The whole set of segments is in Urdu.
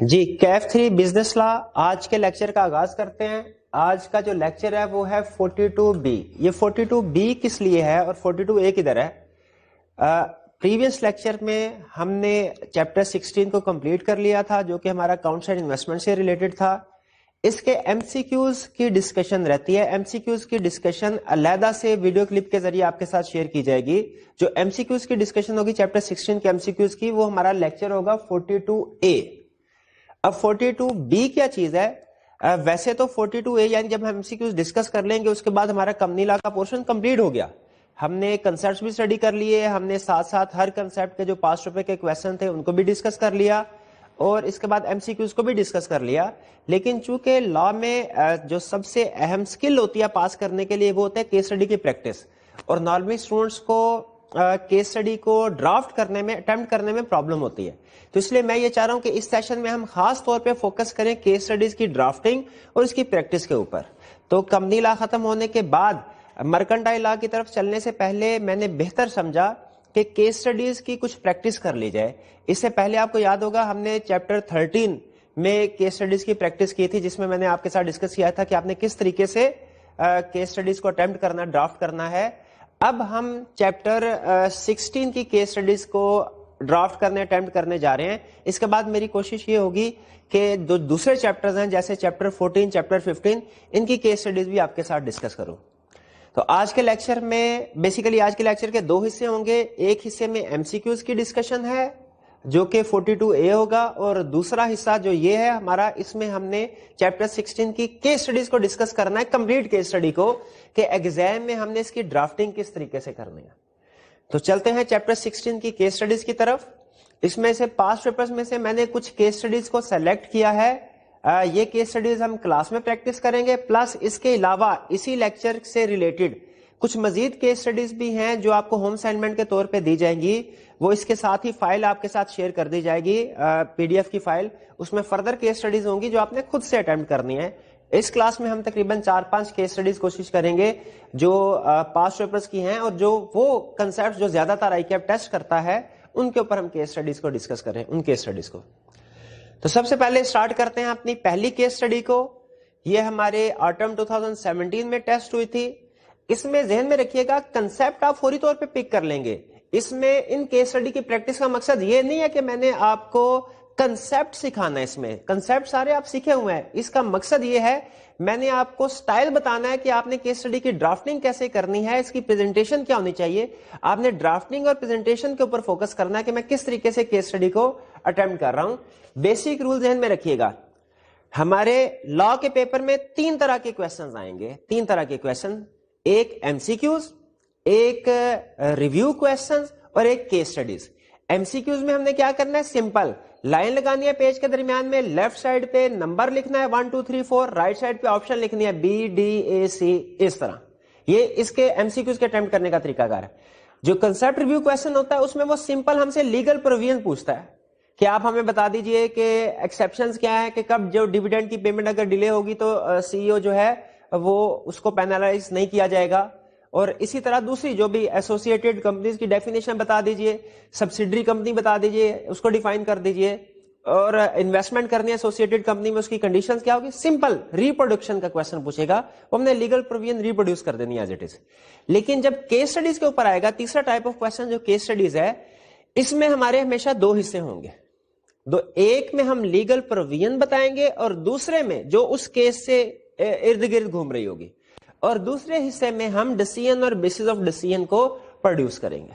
جی کیف 3 بزنس لا آج کے لیکچر کا آغاز کرتے ہیں. آج کا جو لیکچر ہے وہ ہے 42B. یہ 42B کس لیے ہے اور 42A کدھر ہے؟ پریویس لیکچر میں ہم نے چیپٹر 16 کو کمپلیٹ کر لیا تھا جو کہ ہمارا اکاؤنٹس اینڈ انویسٹمنٹ سے ریلیٹڈ تھا. اس کے ایم سی کیوز کی ڈسکشن رہتی ہے. ایم سی کیوز کی ڈسکشن علیحدہ سے ویڈیو کلپ کے ذریعے آپ کے ساتھ شیئر کی جائے گی. جو ایم سی کیوز کی ڈسکشن ہوگی چیپٹر 16 کے ایم سی کیوز کی وہ ہمارا لیکچر ہوگا 42A. اب 42B کیا چیز ہے؟ ویسے تو 42A یعنی جب ہم ایم سی کیوز ڈسکس کر لیں گے اس کے بعد ہمارا کمپنی لا کا پورشن کمپلیٹ ہو گیا. ہم نے کنسپٹس بھی اسٹڈی کر لیے, ہم نے ساتھ ساتھ ہر کنسپٹ کے جو 5 روپے کے کویسچن تھے ان کو بھی ڈسکس کر لیا اور اس کے بعد ایم سی کیوز کو بھی ڈسکس کر لیا. لیکن چونکہ لا میں جو سب سے اہم سکل ہوتی ہے پاس کرنے کے لیے وہ ہوتا ہے کیس اسٹڈی کی پریکٹس, اور نارملی اسٹوڈنٹس کو کیس اسٹڈی کو ڈرافٹ کرنے میں اٹمپٹ کرنے میں پرابلم ہوتی ہے. تو اس لیے میں یہ چاہ رہا ہوں کہ اس سیشن میں ہم خاص طور پہ فوکس کریں کیس اسٹڈیز کی ڈرافٹنگ اور اس کی پریکٹس کے اوپر. تو کمپنی لا ختم ہونے کے بعد مرکنٹائل لا کی طرف چلنے سے پہلے میں نے بہتر سمجھا کہ کیس اسٹڈیز کی کچھ پریکٹس کر لی جائے. اس سے پہلے آپ کو یاد ہوگا ہم نے چیپٹر 13 میں کیس اسٹڈیز کی پریکٹس کی تھی جس میں نے آپ کے ساتھ ڈسکس کیا تھا کہ آپ نے کس طریقے سے کیس اسٹڈیز کو اٹمپٹ کرنا, ڈرافٹ کرنا ہے. اب ہم چیپٹر 16 کی کیس اسٹڈیز کو ڈرافٹ کرنے اٹمپٹ کرنے جا رہے ہیں. اس کے بعد میری کوشش یہ ہوگی کہ جو دوسرے چیپٹرز ہیں جیسے چیپٹر 14, چیپٹر 15 ان کی کیس اسٹڈیز بھی آپ کے ساتھ ڈسکس کروں. تو آج کے لیکچر میں بیسیکلی آج کے لیکچر کے 2 حصے ہوں گے. ایک حصے میں ایم سی کیوز کی ڈسکشن ہے جو کہ 42A ہوگا, اور دوسرا حصہ جو یہ ہے ہمارا اس میں ہم نے چیپٹر 16 کی کیس اسٹڈیز کو ڈسکس کرنا ہے, کمپلیٹ کیس اسٹڈی کو, کہ ایگزام میں ہم نے اس کی ڈرافٹنگ کس طریقے سے کرنی ہے. تو چلتے ہیں چیپٹر 16 کی کیس اسٹڈیز کی طرف. اس میں سے 5 پیپرز میں سے میں نے کچھ کیس اسٹڈیز کو سیلیکٹ کیا ہے. یہ کیس اسٹڈیز ہم کلاس میں پریکٹس کریں گے, پلس اس کے علاوہ اسی لیکچر سے ریلیٹڈ کچھ مزید کیس اسٹڈیز بھی ہیں جو آپ کو ہوم اسائنمنٹ کے طور پہ دی جائیں گی. وہ اس کے ساتھ ہی فائل آپ کے ساتھ شیئر کر دی جائے گی, پی ڈی ایف کی فائل. اس میں فردر کیس اسٹڈیز ہوں گی جو آپ نے خود سے اٹمپٹ کرنی ہے. اس کلاس میں ہم تقریباً 4-5 کیس اسٹڈیز کوشش کریں گے جو 5 پیپرز کی ہیں, اور جو وہ کنسپٹ جو زیادہ تر آئی کیپ ٹیسٹ کرتا ہے ان کے اوپر ہم کیس اسٹڈیز کو ڈسکس کریں, ان کیس اسٹڈیز کو. تو سب سے پہلے اسٹارٹ کرتے ہیں اپنی پہلی کیس اسٹڈی کو. یہ ہمارے آٹم 2017 میں ٹیسٹ ہوئی تھی. اس میں ذہن میں رکھیے گا کنسپٹ آپ فوری طور پہ پک کر لیں گے. اس میں ان کیس اسٹڈی کی پریکٹس کا مقصد یہ نہیں ہے کہ میں نے آپ کو کنسپٹ سکھانا ہے. اس میں کنسپٹ سارے آپ سیکھے ہوئے ہیں. اس کا مقصد یہ ہے میں نے آپ کو سٹائل بتانا ہے کہ آپ نے کیس اسٹڈی کی ڈرافٹنگ کیسے کرنی ہے, اس کی پریزنٹیشن کیا ہونی چاہیے. آپ نے ڈرافٹنگ اور پریزنٹیشن کے اوپر فوکس کرنا ہے کہ میں کس طریقے سے کیس اسٹڈی کو اٹمپٹ کر رہا ہوں. بیسک رول ذہن میں رکھیے گا, ہمارے لا کے پیپر میں 3 طرح کے کویسچنز آئیں گے. 3 طرح کے کویسچن, ایک ایم سی کیوز, ایک ریویو کویسچنز اور ایک case studies. M C Qs میں ہم نے کیا کرنا ہے, سمپل لائن لگانی ہے پیج کے درمیان میں, لیفٹ سائڈ پہ نمبر لکھنا ہے 1 2 3 4, رائٹ سائڈ پہ آپشن لکھنی ہے بی ڈی اے سی, اس طرح. یہ اس کے ایم سی کیوز کے اٹمپٹ کرنے کا طریقہ کار ہے. جو کنسپٹ ریویو کویسچن ہوتا ہے اس میں وہ سمپل ہم سے لیگل پروویژن پوچھتا ہے کہ آپ ہمیں بتا دیجئے کہ ایکسیپشنز کیا ہے, کہ کب جو ڈیویڈنڈ کی پیمنٹ اگر ڈیلے ہوگی تو سی ای او جو ہے وہ اس کو پینالائز نہیں کیا جائے گا. اور اسی طرح دوسری جو بھی ایسوسیٹڈ کمپنیز کی ڈیفینیشن بتا دیجئے, سبسیڈری کمپنی بتا دیجئے, اس کو ڈیفائن کر دیجئے, اور انویسٹمنٹ کرنی ہے ایسوسیٹڈ کمپنی میں اس کی کنڈیشنز کیا ہوگی. سمپل ریپروڈکشن کا کویسچن پوچھے گا, وہ ہم نے لیگل پروویژن ریپروڈیوس کر دینی ایز اٹ از. لیکن جب کیس اسٹڈیز کے اوپر آئے گا, تیسرا ٹائپ آف کویسچن جو کیس اسٹڈیز ہے, اس میں ہمارے ہمیشہ 2 حصے ہوں گے. ایک میں ہم لیگل پروویژن بتائیں گے اور دوسرے میں جو اس کیس سے ارد گرد گھوم رہی ہوگی, اور دوسرے حصے میں ہم ڈیسیژن اور بیسس آف ڈیسیژن کو پروڈیوس کریں گے.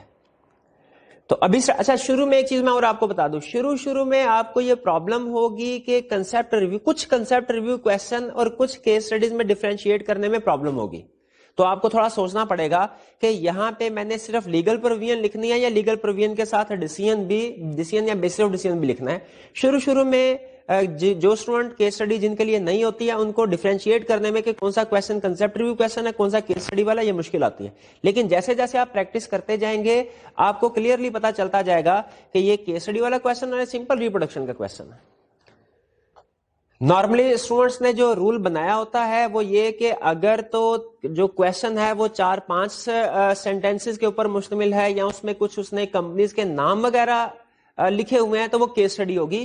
تو ابھی اچھا شروع میں ایک چیز میں اور آپ کو بتا دوں, شروع میں آپ کو یہ پرابلم ہوگی کہ کنسپٹ ریویو, کچھ کنسپٹ ریویو کویسچن اور کچھ کیس اسٹڈیز میں ڈیفرینشیٹ کرنے میں پرابلم ہوگی. تو آپ کو تھوڑا سوچنا پڑے گا کہ یہاں پہ میں نے صرف لیگل پروویژن لکھنی ہے یا لیگل پروویژن کے ساتھ ڈیسیژن یا بیسس آف ڈیسیژن بھی لکھنا ہے. شروع میں جو اسٹوڈنٹ کیس اسٹڈی جن کے لیے نہیں ہوتی ہے ان کو ڈیفرینشیٹ کرنے میں کہ کون سا کویسچن کنسپٹ ریویو کویسچن ہے, کون سا کیس اسٹڈی والا, یہ مشکل آتی ہے. لیکن جیسے جیسے آپ پریکٹس کرتے جائیں گے آپ کو کلیئرلی پتا چلتا جائے گا کہ یہ کیس اسٹڈی والا کویسچن ہے, سمپل ریپروڈکشن کا کویسچن ہے. نارملی اسٹوڈنٹس نے جو رول بنایا ہوتا ہے وہ یہ کہ اگر تو جو کویسچن ہے وہ 4-5 سینٹینسز کے اوپر مشتمل ہے یا اس میں کچھ اس نے کمپنیز کے نام وغیرہ لکھے ہوئے ہیں تو وہ کیس اسٹڈی ہوگی.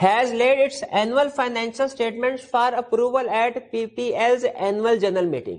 Has laid its annual financial statements for approval at PPL's annual general meeting.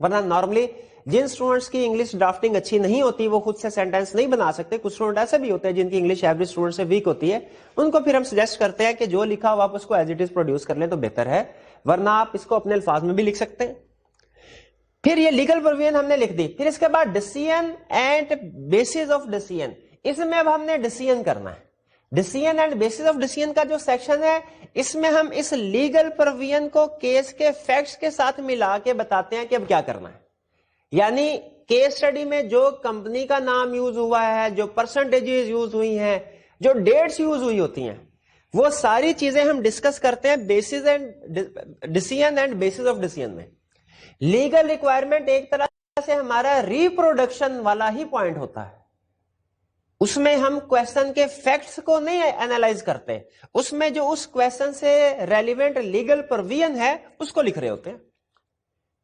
ورنہ نارملی جن اسٹوڈنٹس کی انگلش ڈرافٹنگ اچھی نہیں ہوتی وہ خود سے سینٹینس نہیں بنا سکتے. کچھ اسٹوڈنٹ ایسے بھی ہوتے ہیں جن کی انگلش ایوریج اسٹوڈنٹ سے ویک ہوتی ہے, ان کو پھر ہم سجیسٹ کرتے ہیں کہ جو لکھا ہو آپ اس کو ایز اٹ از پروڈیوس کر لیں تو بہتر ہے, ورنہ آپ اس کو اپنے الفاظ میں بھی لکھ سکتے ہیں. پھر یہ لیگل پروویژن ہم نے لکھ دی. پھر اس کے بعد decision and bases of decision, اس میں اب ہم نے ڈیسیژن کرنا ہے. Decision and bases of decision کا جو سیکشن ہے اس میں ہم اس لیگل پروویژن کو کیس کے فیکٹس کے ساتھ ملا کے بتاتے ہیں کہ اب کیا کرنا ہے. یعنی کیس اسٹڈی میں جو کمپنی کا نام یوز ہوا ہے, جو پرسنٹیجز یوز ہوئی ہیں, جو ڈیٹس یوز ہوئی ہوتی ہیں, وہ ساری چیزیں ہم ڈسکس کرتے ہیں basis and decision and bases of decision میں. لیگل ریکوائرمنٹ ایک طرح سے ہمارا ریپروڈکشن والا ہی پوائنٹ ہوتا ہے. اس میں ہم کویسچن کے فیکٹس کو نہیں اینالائز کرتے, اس میں جو اس کویسچن سے ریلیونٹ لیگل پروویژن ہے اس کو لکھ رہے ہوتے ہیں.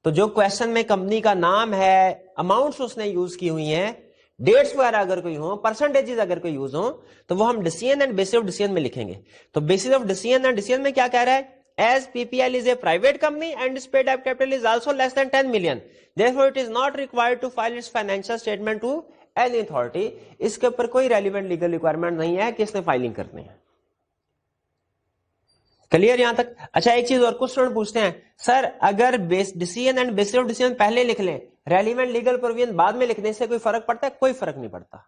تو جو کویسچن میں کمپنی کا نام ہے, اماؤنٹس اس نے یوز کی ہوئی ہیں, ڈیٹس وغیرہ اگر کوئی ہوں, پرسنٹیجز اگر کوئی یوز ہوں, تو وہ ہم decision and bases of decision میں لکھیں گے. تو basis of decision and decision میں کیا کہہ رہا ہے, as PPL is a private company and its paid up capital is also less than 10 million, therefore it is not required to file its financial statement to any authority. اس کے اوپر کوئی ریلیونٹ لیگل ریکوائرمنٹ نہیں ہے کہ اس نے فائلنگ کرنی ہے. کلیئر یہاں تک؟ اچھا ایک چیز اور, کچھ اسٹوڈنٹ پوچھتے ہیں سر اگر decision and bases of decision پہلے لکھ لیں, ریلیونٹ لیگل پروویژن بعد میں لکھنے سے کوئی فرق پڑتا ہے؟ کوئی فرق نہیں پڑتا,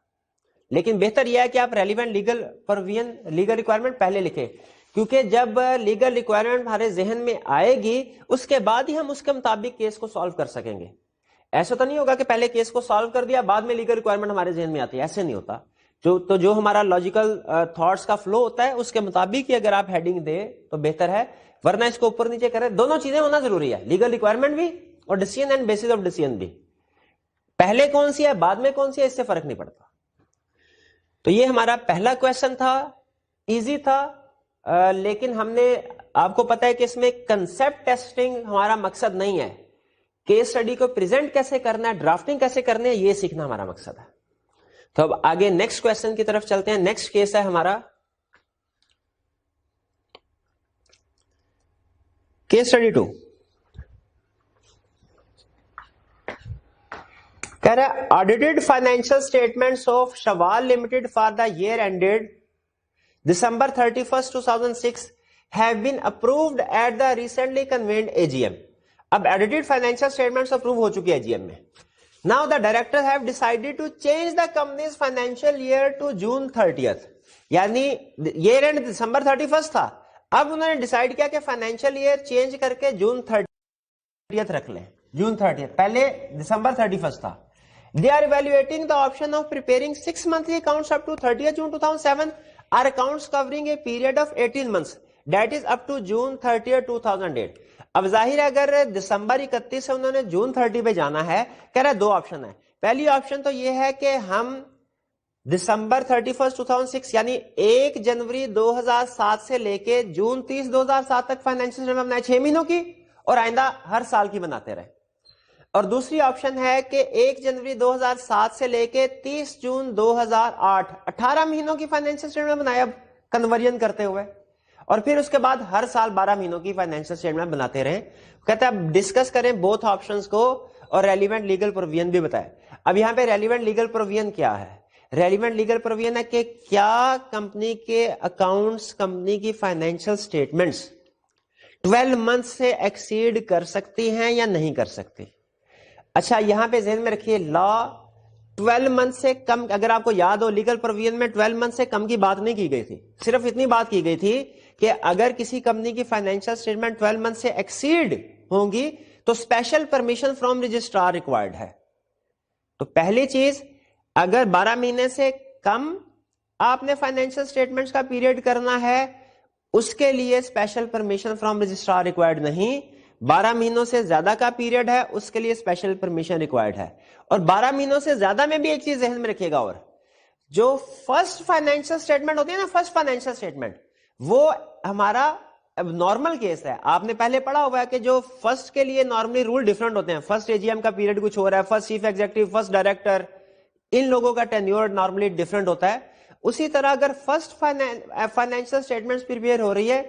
لیکن بہتر یہ ہے کہ آپ relevant legal provision legal requirement پہلے لکھیں, کیونکہ جب لیگل ریکوائرمنٹ ہمارے ذہن میں آئے گی اس کے بعد ہی ہم اس کے مطابق کیس کو سالو کر سکیں گے. ایسا تو نہیں ہوگا کہ پہلے کیس کو سالو کر دیا بعد میں لیگل ریکوائرمنٹ ہمارے ذہن میں آتی ہے, ایسے نہیں ہوتا. جو ہمارا لاجیکل تھاٹس کا فلو ہوتا ہے اس کے مطابق ہی اگر آپ ہیڈنگ دے تو بہتر ہے, ورنہ اس کو اوپر نیچے کرے. دونوں چیزیں ہونا ضروری ہے, لیگل ریکوائرمنٹ بھی اور decision and bases of decision بھی. پہلے کون سی ہے بعد میں کون سی ہے اس سے فرق نہیں پڑتا. تو یہ ہمارا پہلا کویشچن تھا, ایزی تھا, لیکن ہم نے, آپ کو پتا ہے کہ اس میں کنسپٹ ٹیسٹنگ ہمارا مقصد نہیں ہے, کیس اسٹڈی کو پریزنٹ کیسے کرنا ہے, ڈرافٹنگ کیسے کرنا ہے, یہ سیکھنا ہمارا مقصد ہے. تو اب آگے نیکسٹ کویشچن کی طرف چلتے ہیں. نیکسٹ کیس ہے ہمارا کیس اسٹڈی 2. کہہ رہا ہے audited financial statements of Shawal limited for the year ended December 31st 2006 have been approved at the recently convened AGM. اب audited financial statements approve ہو چکی ہے AGM میں. Now the directors have decided to change the company's financial year to June 30th. یعنی year end December 31st تھا, اب انہوں نے ڈیسائیڈ کیا کہ فائنینشیل ایئر چینج کر کے جون 30th رکھ لیں. جون 30th, پہلے December 31st تھا. They are evaluating the option of preparing 6 monthly accounts up to 30th June 2007 are accounts covering a period of 18 months that is up to June 30th 2008. اب ظاہر ہے اگر دسمبر 31 سے انہوں نے جون 30 پہ جانا ہے, کہہ رہا ہے دو آپشن ہے. پہلی آپشن تو یہ ہے کہ ہم دسمبر 31 2006 یعنی 1 جنوری 2007 سے لے کے جون 30 2007 تک فائنینشیل اسٹیٹمنٹ بنائے 6 مہینوں کی, اور آئندہ ہر سال کی بناتے رہے. اور دوسری آپشن ہے کہ 1 جنوری 2007 سے لے کے 30 جون 2008 18 مہینوں کی فائنینشیل اسٹیٹمنٹ بنائے اب کنورژن کرتے ہوئے, اور پھر اس کے بعد ہر سال 12 مہینوں کی فائنینشیل اسٹیٹمنٹ بناتے رہیں. کہتے ہیں اب ڈسکس کریں بوتھ آپشنز کو اور ریلیونٹ لیگل پروویژن بھی بتائے. اب یہاں پہ ریلیونٹ لیگل پروویژن کیا ہے؟ ریلیونٹ لیگل پروویژن ہے کہ کیا کمپنی کے اکاؤنٹس, کمپنی کی فائنینشیل اسٹیٹمنٹس 12 منتھ سے ایکسیڈ کر سکتی ہیں یا نہیں کر سکتی. اچھا یہاں پہ ذہن میں رکھیے, لا 12 منتھ سے کم, اگر آپ کو یاد ہو لیگل پروویژن میں 12 منتھ سے کم کی بات نہیں کی گئی تھی, صرف اتنی بات کی گئی تھی کہ اگر کسی کمپنی کی فائنینشیل اسٹیٹمنٹ 12 منتھ سے ایکسیڈ ہوں گی تو special permission from registrar required ہے. تو پہلی چیز, اگر 12 مہینے سے کم آپ نے فائنینشیل اسٹیٹمنٹس کا پیریڈ کرنا ہے اس کے لیے special permission from registrar required نہیں. 12 مہینوں سے زیادہ کا پیریڈ ہے اس کے لیے اسپیشل پرمیشن ریکوائرڈ ہے. اور 12 مہینوں سے زیادہ میں بھی ایک چیز ذہن میں رکھیے گا, اور جو فرسٹ فائنینشیل اسٹیٹمنٹ ہوتی ہے نا, فرسٹ فائنینشیل اسٹیٹمنٹ, وہ ہمارا نارمل کیس ہے. آپ نے پہلے پڑھا ہوا ہے کہ جو فرسٹ کے لیے نارملی رول ڈیفرنٹ ہوتے ہیں. فرسٹ AGM کا پیریڈ کچھ ہو رہا ہے, first chief executive, first director, ان لوگوں کا ٹینیور نارملی ڈیفرنٹ ہوتا ہے. اسی طرح اگر فرسٹ فائنینشیل اسٹیٹمنٹ پریپیئر ہو رہی ہے,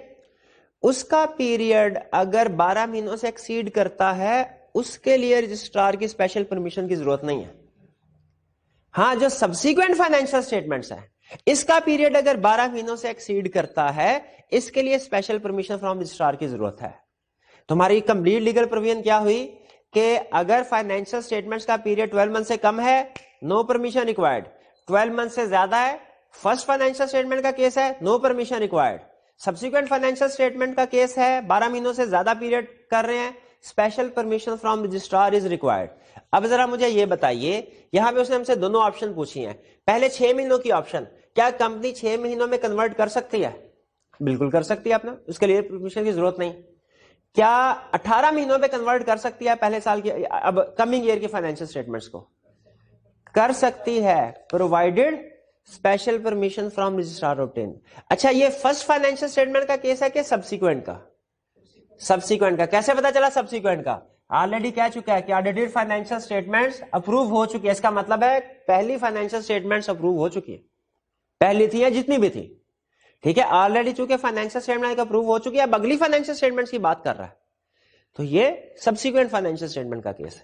اس کا پیریڈ اگر 12 مہینوں سے ایکسیڈ کرتا ہے اس کے لیے رجسٹرار کی اسپیشل پرمیشن کی ضرورت نہیں ہے. ہاں جو سبسیکوینٹ فائنینشیل اسٹیٹمنٹس ہے اس کا پیریڈ اگر 12 مہینوں سے ایکسیڈ کرتا ہے اس کے لیے اسپیشل پرمیشن فرام رجسٹرار کی ضرورت ہے. تمہاری کمپلیٹ لیگل پروویژن کیا ہوئی کہ اگر فائنینشیل اسٹیٹمنٹس کا پیریڈ 12 منتھ سے کم ہے نو پرمیشن ریکوائرڈ, 12 منتھ سے زیادہ ہے فرسٹ فائنینشیل اسٹیٹمنٹ کا کیس ہے no permission required, subsequent financial statement کا کیس ہے 12 مہینوں سے زیادہ پیریڈ کر رہے ہیں special permission from registrar is required. اب ذرا مجھے یہ بتائیے, یہاں پہ اس نے ہم سے دونوں آپشن پوچھی ہیں. پہلے 6 مہینوں کی آپشن, کیا کمپنی 6 مہینوں میں کنورٹ کر سکتی ہے؟ بالکل کر سکتی ہے, آپ نے اس کے لیے پرمیشن کی ضرورت نہیں. کیا 18 مہینوں پہ کنورٹ کر سکتی ہے پہلے سال کی اب کمنگ ایئر کی فائنینشیل اسٹیٹمنٹس کو؟ کر سکتی ہے provided special permission from registrar obtained. اچھا یہ فرسٹ فائنینشیل اسٹیٹمنٹ کا کیس ہے کہ سبسیکوینٹ کا؟ سبسیکوینٹ کا. کیسے پتا چلا سبسیکوینٹ کا؟ آلریڈی کہہ چکا ہے کہ آڈیٹڈ فائنینشیل اسٹیٹمنٹس اپروو ہو چکی ہے. اس کا مطلب ہے پہلی فائنینشیل اسٹیٹمنٹس اپروو ہو چکی ہے, پہلی تھی یا جتنی بھی تھی. ٹھیک ہے, آلریڈی چونکہ فائنینشیل اسٹیٹمنٹ اپروو ہو چکی ہے اب اگلی فائنینشیل اسٹیٹمنٹس کی بات کر رہا ہے, تو یہ سبسیکوینٹ فائنینشیل اسٹیٹمنٹ کا کیس ہے.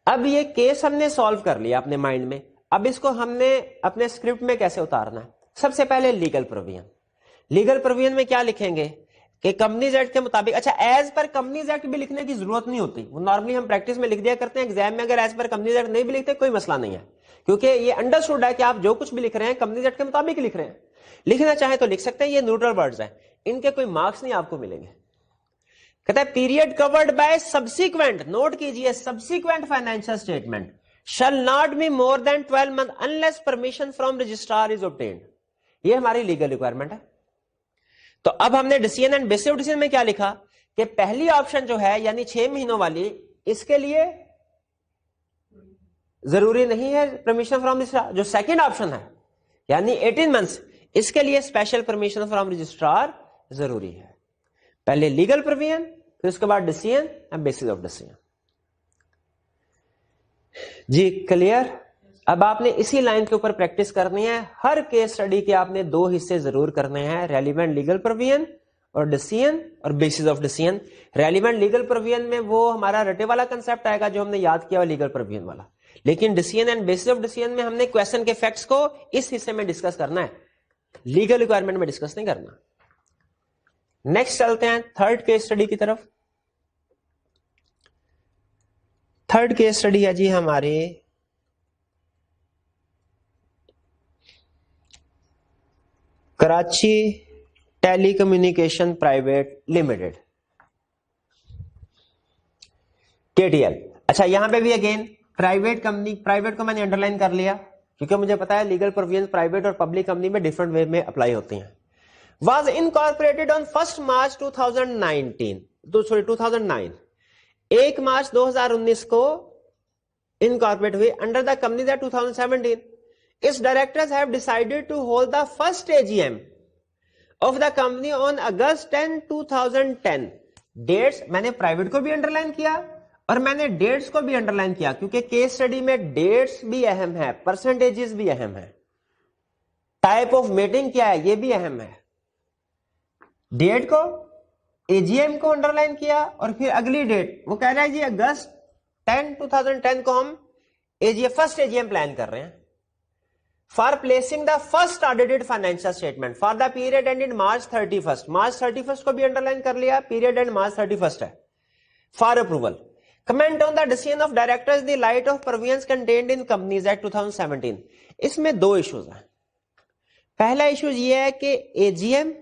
اب یہ کیس ہم نے سالو کر لیا اپنے مائنڈ میں, اب اس کو ہم نے اپنے اسکرپٹ میں کیسے اتارنا ہے؟ سب سے پہلے لیگل پروویژن. لیگل پروویژن میں کیا لکھیں گے کہ کمپنیز ایکٹ کے مطابق, اچھا ایز پر کمپنیز ایکٹ بھی لکھنے کی ضرورت نہیں ہوتی, وہ نارملی ہم پریکٹس میں لکھ دیا کرتے ہیں. ایگزام میں اگر ایز پر کمپنیز ایکٹ نہیں بھی لکھتے کوئی مسئلہ نہیں ہے, کیونکہ یہ انڈرسٹوڈ ہے کہ آپ جو کچھ بھی لکھ رہے ہیں کمپنیز ایکٹ کے مطابق لکھ رہے ہیں. لکھنا چاہیں تو لکھ سکتے ہیں, یہ نیوٹرل ورڈز ہیں, ان کے کوئی مارکس نہیں آپ کو ملیں گے. کہتا ہے period covered by subsequent, note کیجئے subsequent financial statement shall not be more than 12 months unless permission from registrar is obtained. یہ ہماری لیگل ریکوائرمنٹ ہے. تو اب ہم نے decision and basis of decision میں کیا لکھا کہ پہلی آپشن جو ہے یعنی 6 مہینوں والی, اس کے لیے ضروری نہیں ہے پرمیشن فرام رجسٹرار. جو سیکنڈ آپشن ہے یعنی 18 منتھس, اس کے لیے اسپیشل پرمیشن فرام رجسٹرار ضروری ہے. پہلے لیگل پروویژن, پھر اس کے بعد decision and basis of decision. جی کلیئر؟ اب آپ نے اسی لائن کے اوپر پریکٹس کرنی ہے. ہر کیس اسٹڈی کے آپ نے 2 حصے ضرور کرنے ہیں, ریلیونٹ لیگل پروویژن اور ڈیسیژن اور basis of decision. Relevant legal provision میں وہ ہمارا رٹے والا کنسپٹ آئے گا جو ہم نے یاد کیا ہوا لیگل پروویژن والا, لیکن decision and basis of decision میں ہم نے کوسچن کے فیکٹس کو اس حصے میں ڈسکس کرنا ہے, لیگل ریکوائرمنٹ میں ڈسکس نہیں کرنا. نیکسٹ چلتے ہیں تھرڈ کیس اسٹڈی کی طرف. تھرڈ کیس اسٹڈی ہے جی ہماری کراچی ٹیلی کمیونیکیشن پرائیویٹ لمیٹڈ KTL. اچھا یہاں پہ بھی اگین پرائیویٹ کمپنی, پرائیویٹ کو میں نے انڈر لائن کر لیا کیونکہ مجھے پتا ہے لیگل پروویژن پرائیویٹ اور پبلک کمپنی میں ڈفرنٹ وے میں اپلائی ہوتی ہیں. واز انکارپوریٹڈ آن 1 مارچ 2009. 1 مارچ 2019 کو انکارپوریٹ ہوئی under the companies act 2017. its directors have decided to hold the first AGM of the company on August 10, 2010. Dates میں نے پرائیویٹ کو بھی انڈر لائن کیا اور میں نے ڈیٹس کو بھی انڈر لائن کیا کیونکہ کیس اسٹڈی میں ڈیٹس بھی اہم ہے, پرسنٹیجز بھی اہم ہے, ٹائپ آف میٹنگ کیا ہے یہ بھی اہم ہے. ڈیٹ کو AGM کو انڈر لائن کیا اور پھر اگلی ڈیٹ وہ کہہ رہا ہے جی اگست 10, 2010 کو ہم فرسٹ AGM پلان کر رہے ہیں for placing the first audited financial statement for the period ended March 31st. March 31st کو بھی انڈرلائن کر لیا, period end March 31st ہے. For approval. Comment on the decision of directors in the light of provisions contained in Companies Act 2017. اس میں 2 ایشوز ہیں. پہلا ایشو یہ ہے کہ AGM,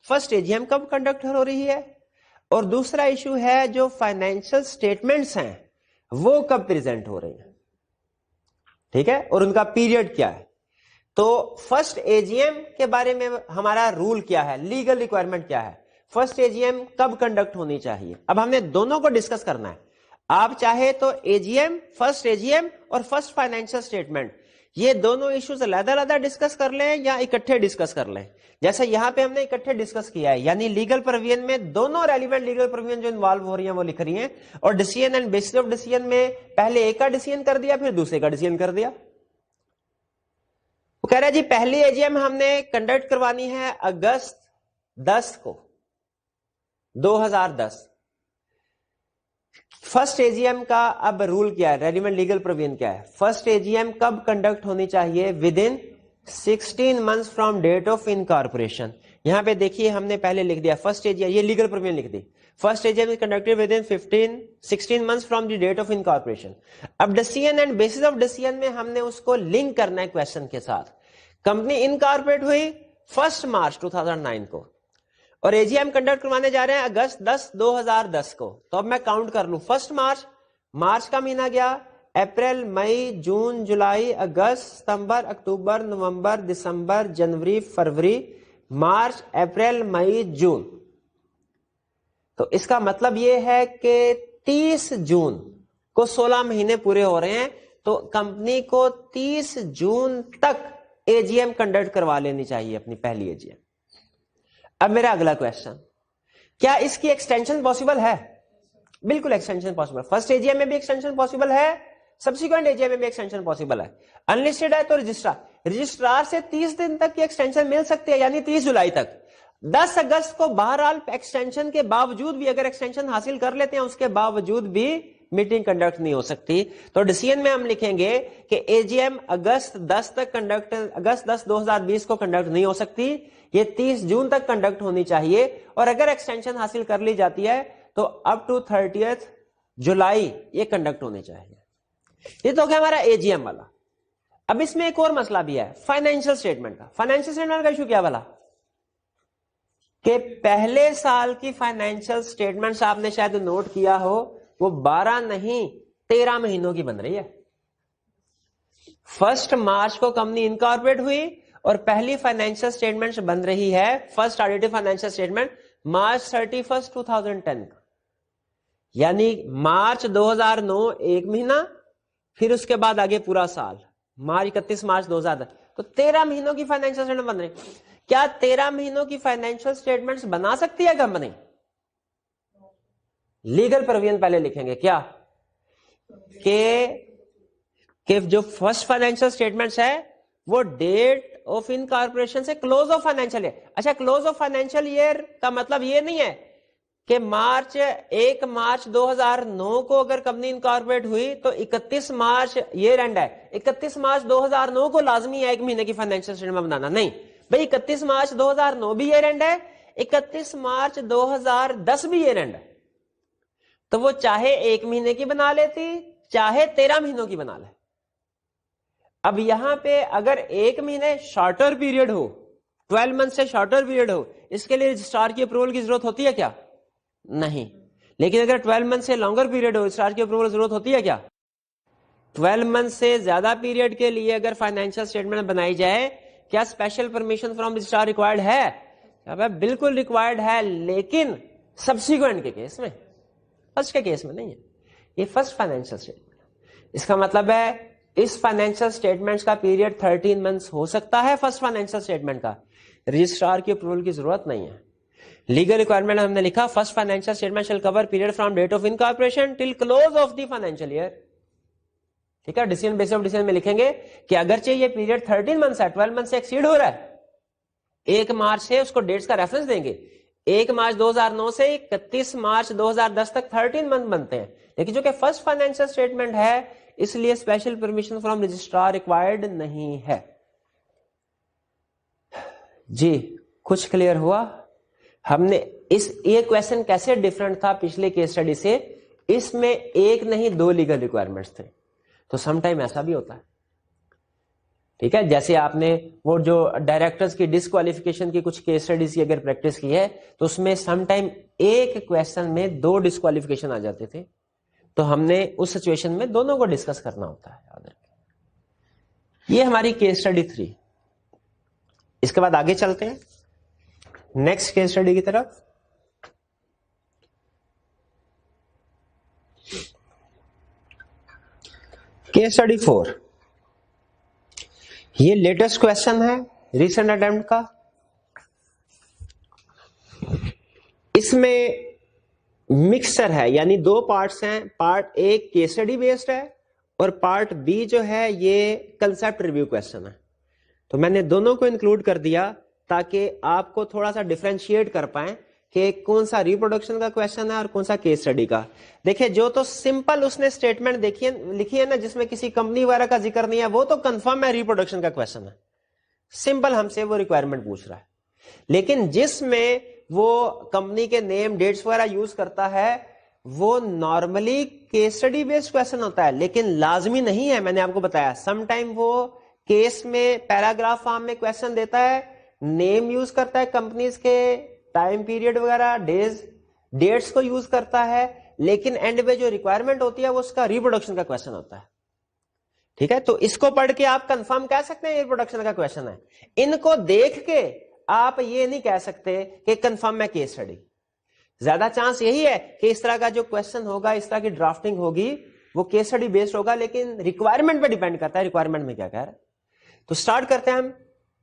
فرسٹ AGM کب کنڈکٹ ہو رہی ہے, اور دوسرا ایشو ہے جو فائنینشیل اسٹیٹمنٹس ہیں وہ کب پریزنٹ ہو رہی ہیں. ٹھیک ہے, اور ان کا پیریڈ کیا ہے. تو فرسٹ AGM کے بارے میں ہمارا رول کیا ہے, لیگل ریکوائرمنٹ کیا ہے, فرسٹ AGM کب کنڈکٹ ہونی چاہیے. اب ہم نے دونوں کو ڈسکس کرنا ہے. آپ چاہے تو AGM, فرسٹ AGM اور فرسٹ فائنینشیل اسٹیٹمنٹ یہ دونوں ایشوز علیحدہ علیحدہ ڈسکس کر لیں یا اکٹھے ڈسکس کر لیں, جیسے یہاں پہ ہم نے اکٹھے ڈسکس کیا ہے. یعنی لیگل پروویژن میں دونوں ریلیونٹ لیگل پروویژن جو انوالو ہو رہی ہیں وہ لکھ رہی ہیں, اور decision and basis of decision میں پہلے ایک کا ڈیسیژن کر دیا پھر دوسرے کا ڈیسیژن کر دیا. وہ کہہ رہا ہے جی پہلی AGM ہم نے کنڈکٹ کروانی ہے اگست 10 کو 2010. فرسٹ اے جی ایم کا اب رول کیا ہے, ریلیونٹ لیگل پروویژن کیا ہے؟ فرسٹ اے جی ایم کب کنڈکٹ ہونی چاہیے؟ Within 16 months from date of incorporation. یہاں پہ دیکھیے ہم نے پہلے لکھ دیا فرسٹ اے جی ایم, یہ لیگل پروویژن لکھ دی. First A G M is conducted within 16 months from the date of incorporation. اب decision and basis of decision میں ہم نے اس کو لنک کرنا ہے کوشچن کے ساتھ. کمپنی انکارپوریٹ ہوئی 1 March 2009 کو, اور اے جی ایم کنڈکٹ کروانے جا رہے ہیں اگست 10 2010 کو. تو اب میں کاؤنٹ کر لوں, 1 مارچ کا مہینہ گیا, اپریل مئی جون جولائی اگست ستمبر اکتوبر نومبر دسمبر جنوری فروری مارچ اپریل مئی جون. تو اس کا مطلب یہ ہے کہ 30 جون کو 16 مہینے پورے ہو رہے ہیں, تو کمپنی کو 30 جون تک اے جی ایم کنڈکٹ کروا لینی چاہیے اپنی پہلی اے جی ایم. اب میرا اگلا کوشچن, کیا اس کی ایکسٹینشن پاسبل ہے؟ بالکل extension possible. First A G M میں بھی ایکسٹینشن پاسبل ہے, سبسیکوینٹ اے جی ایم میں بھی ایکسٹینشن پاسبل ہے. انلسٹڈ ہے تو رجسٹرار سے 30 دن تک کی ایکسٹینشن مل سکتی ہے, یعنی 30 جولائی تک. 10 اگست کو بہرحال ایکسٹینشن کے باوجود بھی, اگر ایکسٹینشن حاصل کر لیتے ہیں اس کے باوجود بھی میٹنگ کنڈکٹ نہیں ہو سکتی. تو ڈیسیژن میں ہم لکھیں گے کہ اے جی ایم اگست 10 2020 کو کنڈکٹ نہیں ہو سکتی, یہ 30 جون تک کنڈکٹ ہونی چاہیے. اور اگر ایکسٹینشن حاصل کر لی جاتی ہے تو اپ ٹو 30 جولائی یہ کنڈکٹ ہونے چاہیے. یہ تو کہ ہمارا اے جی ایم والا. اب اس میں ایک اور مسئلہ بھی ہے فائنینشیل اسٹیٹمنٹ کا. فائنینشیل اسٹیٹمنٹ کا ایشو کیا والا کہ پہلے سال کی فائنینشیل اسٹیٹمنٹس آپ نے شاید نوٹ کیا ہو, وہ 12 نہیں 13 مہینوں کی بن رہی ہے. 1 مارچ کو کمپنی انکارپوریٹ ہوئی اور پہلی فائنینشیل اسٹیٹمنٹ بن رہی ہے, first audited financial statement March 31 2010 کا, یعنی مارچ 2009 ایک مہینہ, پھر اس کے بعد آگے پورا سال مارچ 31 مارچ 2010. تو 13 مہینوں کی فائنینشیل اسٹیٹمنٹ بن رہی. کیا 13 مہینوں کی فائنینشیل اسٹیٹمنٹس بنا سکتی ہے کمپنی؟ لیگل پروویژن پہلے لکھیں گے کیا کہ جو فرسٹ فائنینشیل اسٹیٹمنٹس ہے وہ ڈیٹ آف انکارپوریشن سے کلوز آف فائنینشیل ایئر. اچھا, کلوز آف فائنینشیل ایئر کا مطلب یہ نہیں ہے کہ 1 مارچ 2009 کو اگر کمپنی انکارپوریٹ ہوئی تو 31 مارچ ایئر اینڈ ہے, 31 مارچ 2009 کو لازمی ہے ایک مہینے کی فائنینشیل اسٹیٹمنٹ بنانا. نہیں بھئی, 31 مارچ 2009 بھی ایئر اینڈ ہے, 31 مارچ 2010 بھی ایئر اینڈ ہے. تو وہ چاہے ایک مہینے کی بنا لیتی چاہے 13 مہینوں کی بنا لے. اب یہاں پہ اگر ایک مہینے شارٹر پیریڈ ہو, 12 منتھ سے شارٹر پیریڈ ہو, اس کے لیے رجسٹرار کی اپروول کی ضرورت ہوتی ہے کیا؟ نہیں. لیکن اگر 12 منتھ سے لانگر پیریڈ ہو, رجسٹرار کی اپروول ضرورت ہوتی ہے کیا؟ 12 منتھ سے زیادہ پیریڈ کے لیے اگر فائنینشیل اسٹیٹمنٹ بنائی جائے, کیا special permission from registrar required ہے؟ بالکل ریکوائرڈ ہے, لیکن سبسیکوینٹ کے کیس میں, فرسٹ کے کیس میں نہیں ہے. یہ فرسٹ فائنینشیل اسٹیٹمنٹ. اس کا مطلب ہے اس فائنینشیل اسٹیٹمنٹ کا پیریڈ 13 منتھس ہو سکتا ہے. فرسٹ فائنینشیل اسٹیٹمنٹ کا رجسٹرار کی اپروول کی ضرورت نہیں ہے. لیگل ریکوائرمنٹ ہم نے لکھا first financial statement shall cover period from date of incorporation till close of the financial year. ٹھیک ہے, ڈیسیژن بیس آف ڈیسیژن میں لکھیں گے کہ اگرچہ یہ پیریڈ 13 منتھس ہے, 12 منتھ سے ایکسیڈ ہو رہا ہے, 1 مارچ سے اس کو ڈیٹس کا ریفرنس دیں گے, 1 مارچ 2009 سے 31 مارچ 2010 تک 13 منتھ بنتے ہیں. لیکن جو کہ فرسٹ فائنینشیل اسٹیٹمنٹ ہے اس لیے special permission from registrar required نہیں ہے. جی کچھ کلیئر ہوا؟ ہم نے یہ کویسچن کیسے ڈیفرنٹ تھا پچھلے کیس اسٹڈی سے, اس میں ایک نہیں 2 لیگل ریکوائرمنٹس تھے. تو سم ٹائم ایسا بھی ہوتا ہے. ٹھیک ہے, جیسے آپ نے وہ جو ڈائریکٹرز کی ڈسکوالیفیکیشن کی کچھ کیس اسٹڈیز کی اگر پریکٹس کی ہے تو اس میں سم ٹائم ایک کویسچن میں 2 ڈسکوالیفیکیشن آ جاتے تھے. تو ہم نے اس سچویشن میں دونوں کو ڈسکس کرنا ہوتا ہے, یاد رکھیں. یہ ہماری کیس اسٹڈی 3. اس کے بعد آگے چلتے ہیں نیکسٹ کیس اسٹڈی کی طرف. Case study 4. یہ لیٹسٹ کویسچن ہے ریسنٹ اٹیمپٹ کا. اس میں مکسچر ہے, یعنی 2 پارٹس ہیں. پارٹ ایک کیس اسٹڈی بیسڈ ہے اور پارٹ بی جو ہے یہ کنسپٹ ریویو کویسچن ہے. تو میں نے دونوں کو انکلوڈ کر دیا تاکہ آپ کو تھوڑا سا ڈیفرینشیٹ کر پائیں کہ کون سا ریپروڈکشن کا کویشچن ہے اور کون سا کیس اسٹڈی کا. دیکھیں جو تو سمپل اس نے اسٹیٹمنٹ لکھی ہے نا جس میں کسی کمپنی وغیرہ کا ذکر نہیں ہے وہ تو کنفرم ہے ریپروڈکشن کا کویشچن ہے, سمپل ہم سے وہ ریکوائرمنٹ پوچھ رہا ہے. لیکن جس میں وہ کمپنی کے نیم ڈیٹس وغیرہ یوز کرتا ہے وہ normally case study based question ہوتا ہے, لیکن لازمی نہیں ہے. میں نے آپ کو بتایا سم ٹائم وہ کیس میں پیراگراف فارم میں کویشچن دیتا ہے, نیم یوز کرتا ہے کمپنیز کے, ٹائم پیریڈ وغیرہ ڈیٹس کو یوز کرتا ہے, لیکن اینڈ پہ جو ریکوائرمنٹ ہوتی ہے وہ اس کا ریپروڈکشن کا کویشچن ہوتا ہے. ٹھیک ہے, تو اس کو پڑھ کے آپ کنفرم کہہ سکتے ہیں ریپروڈکشن کا کویشچن ہے. ان کو دیکھ کے آپ یہ نہیں کہہ سکتے کہ کنفرم ہے کیس اسٹڈی. زیادہ چانس یہی ہے کہ اس طرح کا جو کویشچن ہوگا, اس طرح کی ڈرافٹنگ ہوگی وہ کیس اسٹڈی بیسڈ ہوگا, لیکن ریکوائرمنٹ پہ ڈیپینڈ کرتا ہے ریکوائرمنٹ میں کیا کہہ رہا ہے. تو سٹارٹ کرتے ہیں ہم.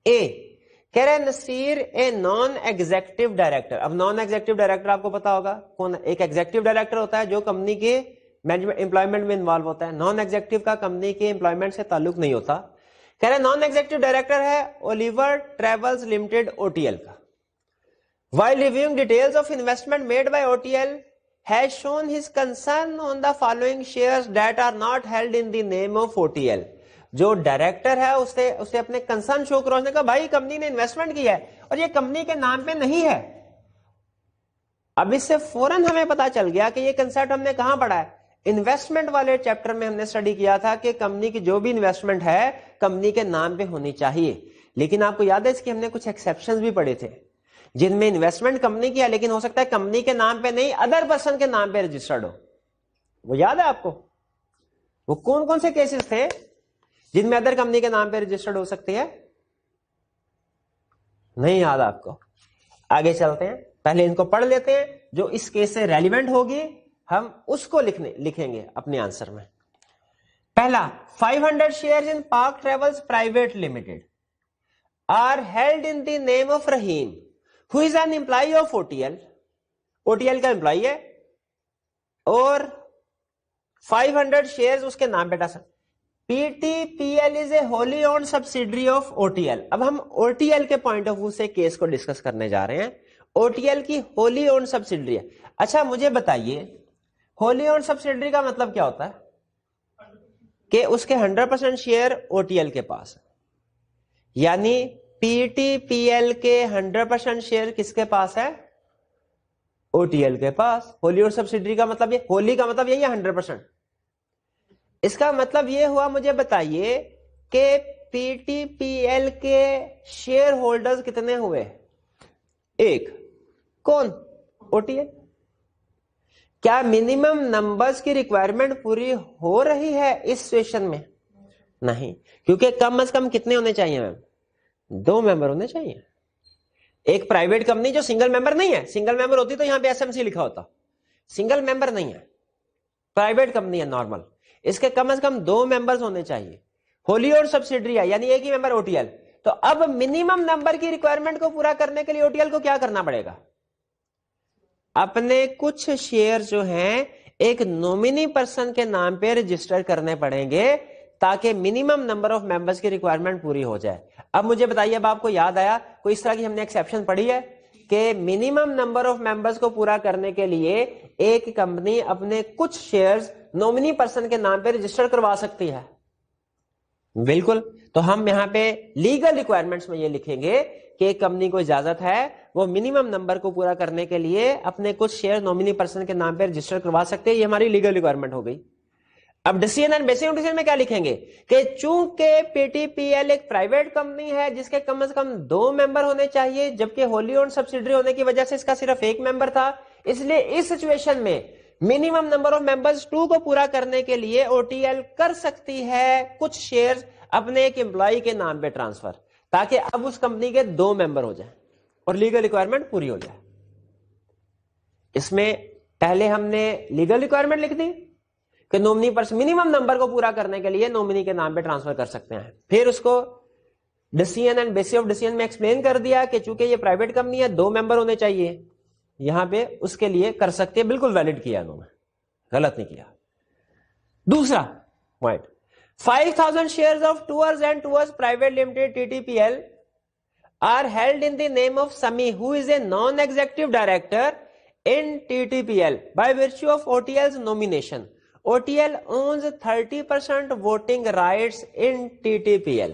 اے کہہ رہے نصیر اے نان ایگزیکٹو ڈائریکٹر. اب نان ایگزیکٹو ڈائریکٹر آپ کو پتا ہوگا کون, ایک ایگزیکٹو ڈائریکٹر ہوتا ہے جو کمپنی کے امپلائمنٹ میں انوالو ہوتا ہے, نان ایگزیکٹو کا کمپنی کے امپلائمنٹ سے تعلق نہیں ہوتا. کہہ رہے نان ایگزیکٹو ڈائریکٹر ہے اولیور ٹریولز لمیٹڈ OTL کا. While reviewing details of investment made by OTL, has shown his concern on the following shares that are not held in the name of OTL. جو ڈائریکٹر ہے اسے اپنے کنسرن شو کرو, اس نے کہا بھائی کمپنی نے انویسٹمنٹ کیا ہے اور یہ کمپنی کے نام پہ نہیں ہے. اب اس سے فوراً ہمیں پتا چل گیا کہ یہ کنسپٹ ہم نے کہاں پڑھا ہے, انویسٹمنٹ والے چیپٹر میں ہم نے اسٹڈی کیا تھا کہ کمپنی کی جو بھی انویسٹمنٹ ہے کمپنی کے نام پہ ہونی چاہیے. لیکن آپ کو یاد ہے اس کی ہم نے کچھ ایکسیپشنز بھی پڑھے تھے جن میں انویسٹمنٹ کمپنی کی ہے لیکن ہو سکتا ہے کمپنی کے نام پہ نہیں, ادر پرسن کے نام پہ رجسٹرڈ ہو. وہ یاد ہے آپ کو وہ کون کون سے کیسز تھے جن میں ادر کمپنی کے نام پہ رجسٹرڈ ہو سکتی ہے؟ نہیں یاد آپ کو؟ آگے چلتے ہیں, پہلے ان کو پڑھ لیتے ہیں, جو اس کیس سے ریلیونٹ ہوگی ہم اس کو لکھیں گے اپنے آنسر میں. پہلا 500 shares in park travels private limited are held in the name of Rahim who is an employee of OTL. OTL کا امپلائی ہے اور 500 شیئرز اس کے نام پہ ڈال. PTPL is a wholly owned subsidiary of OTL. اب ہم OTL کے پوائنٹ آف ویو سے کیس کو ڈسکس کرنے جا رہے ہیں. OTL کی wholly owned subsidiary ہے. اچھا مجھے بتائیے wholly owned subsidiary کا مطلب کیا ہوتا ہے؟ کہ اس کے 100% شیئر OTL کے پاس ہے, یعنی PTPL کے 100% شیئر کس کے پاس ہے؟ OTL کے پاس. wholly owned subsidiary کا مطلب یہ, wholly کا مطلب یہی ہے 100%. اس کا مطلب یہ ہوا, مجھے بتائیے کہ PTPL کے شیئر ہولڈرز کتنے ہوئے؟ ایک. کون؟ OTL. کیا منیمم نمبرز کی ریکوائرمنٹ پوری ہو رہی ہے اس سچویشن میں؟ نہیں, کیونکہ کم از کم کتنے ہونے چاہیے میم؟ 2 ممبر ہونے چاہیے. ایک پرائیویٹ کمپنی جو سنگل ممبر نہیں ہے, سنگل ممبر ہوتی تو یہاں پہ SMC لکھا ہوتا, سنگل ممبر نہیں ہے, پرائیویٹ کمپنی ہے نارمل, اس کے کم از کم 2 ممبرز ہونے چاہیے. wholly owned subsidiary ہے یعنی ایک ہی ممبر OTL. تو اب منیمم نمبر کی ریکوائرمنٹ کو پورا کرنے کے لیے OTL کو کیا کرنا پڑے گا؟ اپنے کچھ شیئر جو ہیں ایک نومینی پرسن کے نام پہ رجسٹر کرنے پڑیں گے تاکہ منیمم نمبر آف ممبرز کی ریکوائرمنٹ پوری ہو جائے. اب مجھے بتائیے, اب آپ کو یاد آیا کوئی اس طرح کی ہم نے ایکسیپشن پڑھی ہے کہ منیمم نمبر آف ممبرز کو پورا کرنے کے لیے ایک کمپنی اپنے کچھ شیئرز نومینی پرسن کے نام پہ رجسٹر کروا سکتی ہے؟ بالکل. تو ہم یہاں پہ لیگل ریکوائرمنٹس میں یہ لکھیں گے کہ ایک کمپنی کو اجازت ہے وہ منیمم نمبر کو پورا کرنے کے لیے اپنے کچھ شیئر نومینی پرسن کے نام پہ رجسٹر کروا سکتے ہیں. یہ ہماری لیگل ریکوائرمنٹ ہو گئی. اب ڈیسیژن اینڈ بیسک ڈیسیژن میں کیا لکھیں گے کہ چونکہ PTPL ایک پرائیویٹ کمپنی ہے جس کے کم از کم 2 ممبر ہونے چاہیے, جبکہ wholly owned subsidiary ہونے کی وجہ سے اس کا صرف 1 ممبر تھا, اس لیے اس سچویشن میں منیمم نمبر آف ممبرز 2 کو پورا کرنے کے لیے OTL کر سکتی ہے کچھ شیئرز اپنے ایک امپلائی کے نام پہ ٹرانسفر, تاکہ اب اس کمپنی کے 2 ممبر ہو جائیں اور لیگل ریکوائرمنٹ پوری ہو جائے. اس میں پہلے ہم نے لیگل ریکوائرمنٹ لکھ دی کہ نومنی پر منیمم نمبر کو پورا کرنے کے لیے نومنی کے نام پہ ٹرانسفر کر سکتے ہیں. پھر اس کو decision and basis of decision میں ایکسپلین کر دیا کہ چونکہ یہ پرائیویٹ کمپنی ہے 2 ممبر ہونے چاہیے, یہاں پہ اس کے لیے کر سکتے ہیں. بالکل ویلڈ کیا انہوں نے, غلط نہیں کیا. دوسرا point 5000 shares of tours and tours private limited TTPL are held in the name of Sami, who is a non-executive director in TTPL by virtue of OTL's nomination. OTL owns 30% voting rights in TTPL.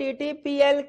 TTPL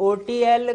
OTL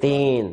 3।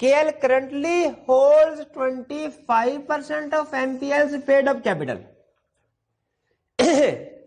KL currently holds 25% of MPL's paid up capital.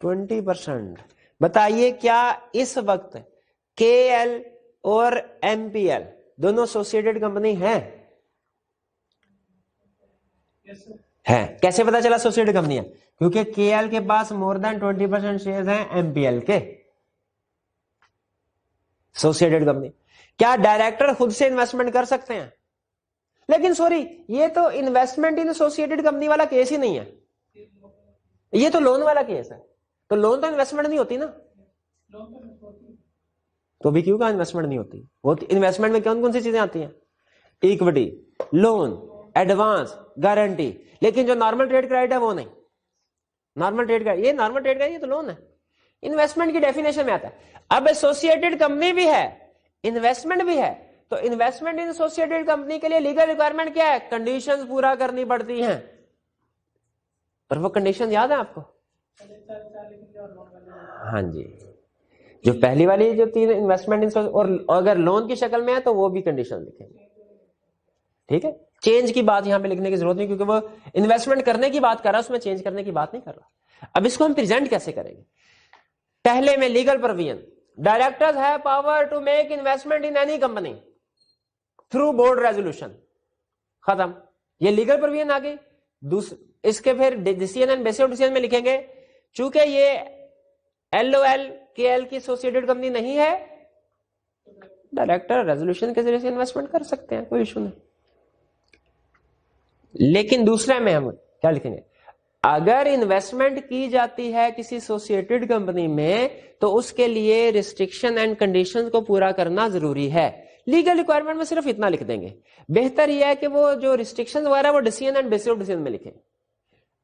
20%। بتائیے کیا اس وقت کے ایل اور ایم پی ایل دونوں ایسوسیٹڈ کمپنی ہیں؟ ہے. کیسے پتا چلا ایسوسیٹڈ کمپنی ہے؟ کیونکہ کے ایل کے پاس مور دین 20% شیئرز ہیں ایم پی ایل کے. Associated company. کیا ڈائریکٹر خود سے انویسٹمنٹ کر سکتے ہیں؟ لیکن سوری، یہ تو انویسٹمنٹ ان ایسوسیٹڈ کمپنی والا کیس ہی نہیں ہے، یہ تو لون والا کیس ہے. تو لون تو انویسٹمنٹ نہیں ہوتی نا، تو بھی کیوں کا انویسٹمنٹ نہیں ہوتی؟ وہ انویسٹمنٹ میں کون کون سی چیزیں آتی ہیں؟ Equity, loan, advance, guarantee. لیکن جو نارمل ٹریڈ کریڈٹ ہے وہ نہیں. نارمل ٹریڈ کریڈٹ، یہ نارمل ٹریڈ کریڈٹ، یہ تو لون ہے، انویسٹمنٹ کی ڈیفینیشن میں آتا ہے. اب ایسوسیٹڈ کمپنی بھی ہے، انویسٹمنٹ بھی ہے، تو انویسٹمنٹ ان ایسوسیٹڈ کمپنی کے لیے لیگل ریکوائرمنٹ کیا ہے؟ کنڈیشنز پورا کرنی پڑتی ہیں. پر وہ کنڈیشن یاد ہے آپ کو؟ ہاں جی، جو پہلی والی جو تین انویسٹمنٹ اور اگر لون کی شکل میں ہے تو وہ بھی کنڈیشن لکھیں گے. ٹھیک ہے، چینج کی بات یہاں پہ لکھنے کی ضرورت نہیں، کیونکہ وہ انویسٹمنٹ کرنے کی بات کر رہا ہے، اس میں چینج کرنے کی بات نہیں کر رہا. اب اس کو ہم پریزنٹ کیسے کریں گے؟ پہلے میں legal provision, directors have power to make investment in any company through board resolution. ختم، یہ لیگل پروویژن آ گئی. اس کے پھر decision and basis of decision میں لکھیں گے چونکہ یہ L O L K L کی ایسوسیٹڈ کمپنی نہیں ہے، ڈائریکٹر ریزولوشن کے ذریعے سے انویسٹمنٹ کر سکتے ہیں، کوئی ایشو نہیں. لیکن دوسرے میں ہم کیا لکھیں گے؟ اگر انویسٹمنٹ کی جاتی ہے کسی ایسوسیٹڈ کمپنی میں تو اس کے لیے ریسٹرکشن اینڈ کنڈیشن کو پورا کرنا ضروری ہے. لیگل ریکوائرمنٹ میں صرف اتنا لکھ دیں گے. بہتر یہ ہے کہ وہ جو ریسٹرکشن وغیرہ وہ decision and basis of decision میں لکھیں.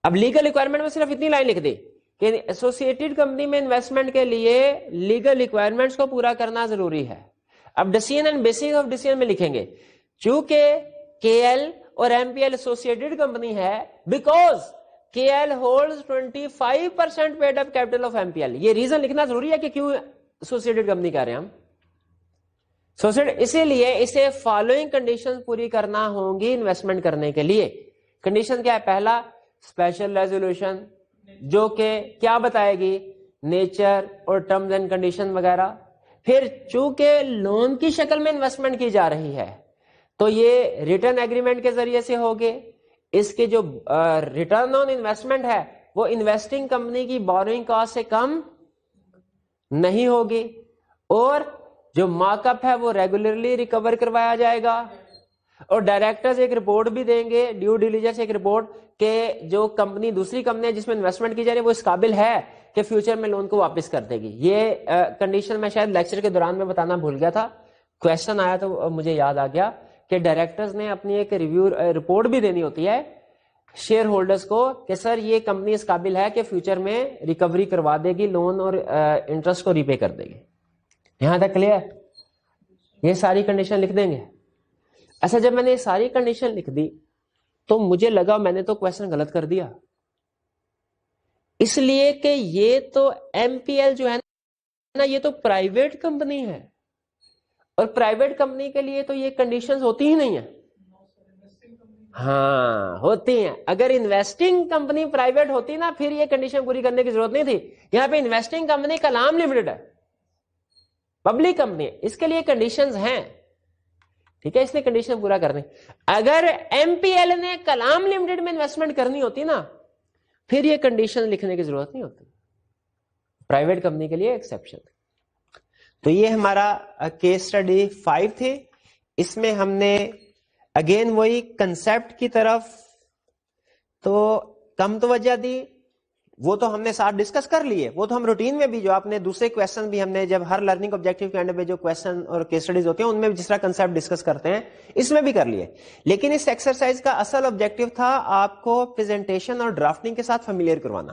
اب لیگل ریکوائرمنٹ میں صرف اتنی لائن لکھ دی کہ ایسوسیٹڈ کمپنی میں انویسٹمنٹ کے لیے لیگل ریکوائرمنٹس کو پورا کرنا ضروری ہے. اب decision and basis of decision میں لکھیں گے چونکہ کے ایل اور M P L associated company ہے because K L holds 25% paid up capital of M P L. یہ ریزن لکھنا ضروری ہے کہ کیوں ایسوسیٹڈ کمپنی کہہ رہے ہیں ہم. اسی لیے اسے فالوئنگ کنڈیشن پوری کرنا ہوں گی انویسٹمنٹ کرنے کے لیے. کنڈیشن کیا ہے؟ پہلا اسپیشل ریزولوشن جو کہ کیا بتائے گی؟ نیچر اور ٹرمز اینڈ کنڈیشن وغیرہ. پھر چونکہ لون کی شکل میں انویسٹمنٹ کی جا رہی ہے تو یہ ریٹرن ایگریمنٹ کے ذریعے سے ہوگے. اس کے جو ریٹرن آن انویسٹمنٹ ہے وہ انویسٹنگ کمپنی کی بوروئنگ کاسٹ سے کم نہیں ہوگی، اور جو مارک اپ ہے وہ ریگولرلی ریکور کروایا جائے گا. اور ڈائریکٹرز ایک رپورٹ بھی دیں گے، ڈیو ڈیلیجنس ایک رپورٹ، کہ جو کمپنی دوسری کمپنی جس میں انویسٹمنٹ کی جا رہی ہے وہ اس قابل ہے کہ فیوچر میں لون کو واپس کر دے گی. یہ کنڈیشن میں شاید لیکچر کے دوران میں بتانا بھول گیا تھا، کویشچن آیا تو مجھے یاد آ گیا کہ ڈائریکٹرز نے اپنی ایک ریویو رپورٹ بھی دینی ہوتی ہے شیئر ہولڈرز کو کہ سر یہ کمپنی اس قابل ہے کہ فیوچر میں ریکوری کروا دے گی، لون اور انٹرسٹ کو ری پے کر دے گی. یہاں تک کلیئر؟ یہ ساری کنڈیشن لکھ دیں گے. ایسا جب میں نے یہ ساری کنڈیشن لکھ دی تو مجھے لگا میں نے تو کویشچن غلط کر دیا، اس لیے کہ یہ تو ایم پی ایل جو ہے نا یہ تو پرائیویٹ کمپنی ہے، اور پرائیویٹ کمپنی کے لیے تو یہ کنڈیشنز ہوتی ہی نہیں ہیں. ہاں ہوتی ہیں. اگر انویسٹنگ کمپنی پرائیویٹ ہوتی نا پھر یہ کنڈیشن پوری کرنے کی ضرورت نہیں تھی. یہاں پہ انویسٹنگ کمپنی کلام لمیٹڈ ہے، پبلک کمپنی ہے، اس کے لیے کنڈیشنز ہیں. ٹھیک ہے، اس نے کنڈیشن پورا کرنے. اگر ایم پی ایل نے کلام لمیٹڈ میں انویسٹمنٹ کرنی ہوتی نا پھر یہ کنڈیشن لکھنے کی ضرورت نہیں ہوتی. پرائیویٹ کمپنی کے لیے ایکسیپشن. تو یہ ہمارا کیس اسٹڈی 5 تھے. اس میں ہم نے اگین وہی کنسپٹ کی طرف تو کم توجہ دی، وہ تو ہم نے ساتھ ڈسکس کر لیے، وہ تو ہم روٹین میں بھی جو آپ نے دوسرے کویسچن بھی ہم نے جب ہر لرننگ آبجیکٹیو کے اینڈ پہ جو کویسچن اور کیس اسٹڈیز ہوتے ہیں ان میں بھی جس طرح کنسپٹ ڈسکس کرتے ہیں اس میں بھی کر لیے. لیکن اس ایکسرسائز کا اصل آبجیکٹیو تھا آپ کو پریزنٹیشن اور ڈرافٹنگ کے ساتھ فیملیئر کروانا.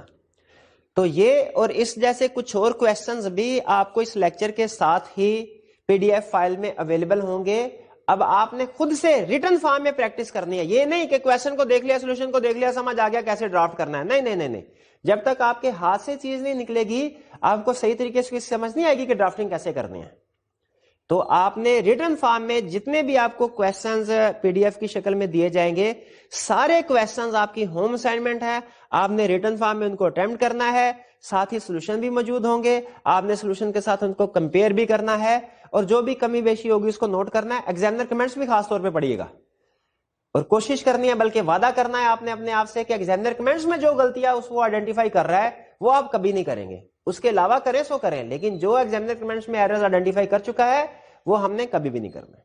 تو یہ اور اس جیسے کچھ اور کویسچنز بھی آپ کو اس لیکچر کے ساتھ ہی پی ڈی ایف فائل میں اویلیبل ہوں گے. اب آپ نے خود سے ریٹن فارم میں پریکٹس کرنی ہے. یہ نہیں کہ کویسچن کو دیکھ لیا، سولوشن کو دیکھ لیا، سمجھ آ گیا کیسے ڈرافٹ کرنا ہے. نہیں نہیں نہیں نہیں، جب تک آپ کے ہاتھ سے چیز نہیں نکلے گی آپ کو صحیح طریقے سے سمجھ نہیں آئے گی کہ ڈرافٹنگ کیسے کرنی ہے. تو آپ نے ریٹن فارم میں جتنے بھی آپ کو کویسچنز پی ڈی ایف کی شکل میں دیے جائیں گے سارے کویسچنز آپ کی ہوم اسائنمنٹ ہے، آپ نے ریٹن فارم میں ان کو اٹیمپٹ کرنا ہے. ساتھ ہی سولوشن بھی موجود ہوں گے. آپ نے سولوشن کے ساتھ ان کو کمپیئر بھی کرنا ہے اور جو بھی کمی بیشی ہوگی اس کو نوٹ کرنا ہے. ایگزامنر کمنٹس بھی خاص طور پہ پڑھیے گا اور کوشش کرنی ہے بلکہ وعدہ کرنا ہے آپ نے اپنے آپ سے کہ ایگزامنر کمنٹس میں جو غلطیاں اس کو آئیڈینٹیفائی کر رہا ہے وہ آپ کبھی نہیں کریں گے. اس کے علاوہ کریں سو کریں, لیکن جو ایگزامنر کمنٹس میں ایررز آئیڈینٹیفائی کر چکا ہے وہ ہم نے کبھی بھی نہیں کرنا.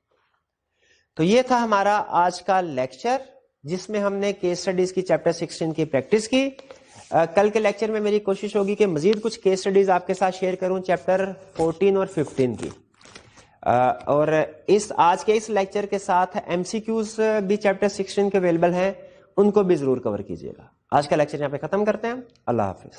تو یہ تھا ہمارا آج کا لیکچر جس میں ہم نے کیس سٹڈیز کی چیپٹر 16 کی پریکٹس کی. کل کے لیکچر میں میری کوشش ہوگی کہ مزید کچھ کیس سٹڈیز آپ کے ساتھ شیئر کروں چیپٹر 14 اور 15 کی. اور آج کے اس لیکچر کے ساتھ ایم سی کیوز بھی چیپٹر 16 کے اویلیبل ہیں, ان کو بھی ضرور کور کیجیے گا. آج کا لیکچر یہاں پہ ختم کرتے ہیں. اللہ حافظ.